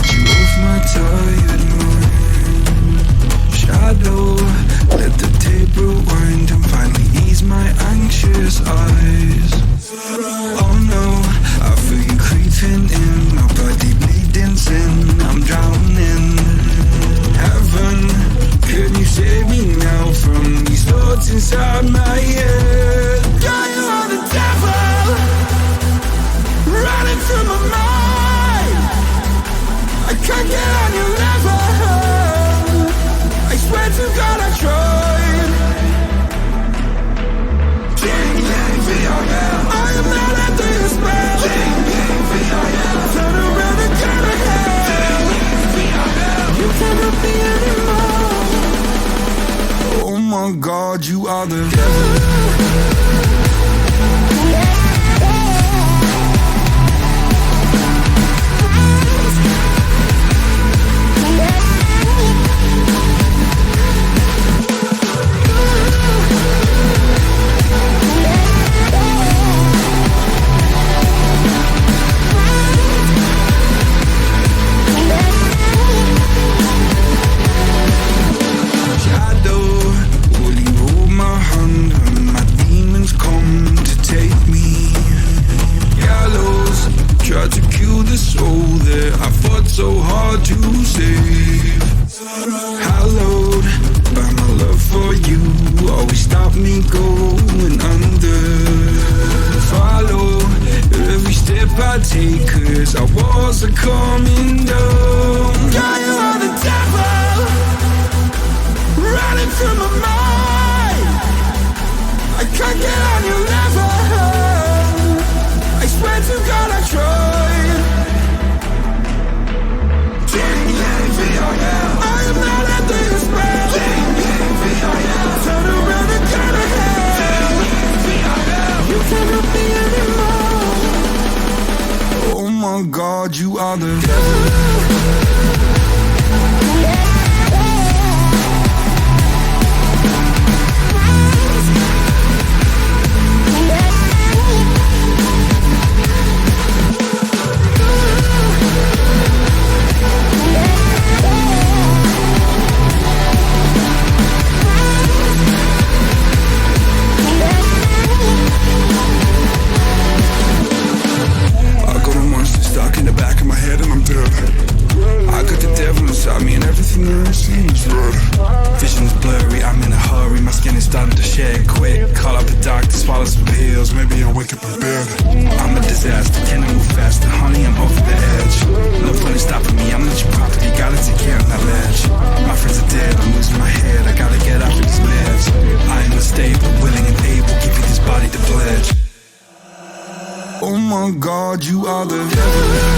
get you off my tired mind. Shadow, let the tape rewind and finally ease my anxious eyes. Oh no, I feel you creeping in, my body bleeding sin. I'm drowning. Heaven, can you save me now from these thoughts inside my head? Yeah, you are the devil, running through my mind. I can't get on your level. I swear to God I tried. Ding, ding, V-I-L. I am not after your spell. Ding, ding, V-I-L. Turn around and go to hell. Ding, ding, V-I-L. You cannot be anymore. Oh my God, you are the devil. So hard to save. Hallowed by my love for you, always stop me going under. Follow every step I take, cause our walls are coming down. Yeah, you are the devil, running through my mind. I can't get on your level. I swear to God I tried. Ding, ding, V-I-L. I am not after your spell. Ding, ding, V-I-L. Turn around and go to hell. Ding, ding, V-I-L. You cannot be anymore. Oh my God, you are the devil. Me and everything there seems red. Vision's blurry, I'm in a hurry. My skin is starting to shed quick. Call up the doctor, swallow some pills. Maybe I'll wake up in bed. I'm a disaster, can I move faster? Honey, I'm over the edge. No point in stopping me, I'm not your property. Gotta take care of that ledge. My friends are dead, I'm losing my head. I gotta get off of these meds. I am unstable, willing and able. Give you this body to pledge. Oh my God, you are the devil.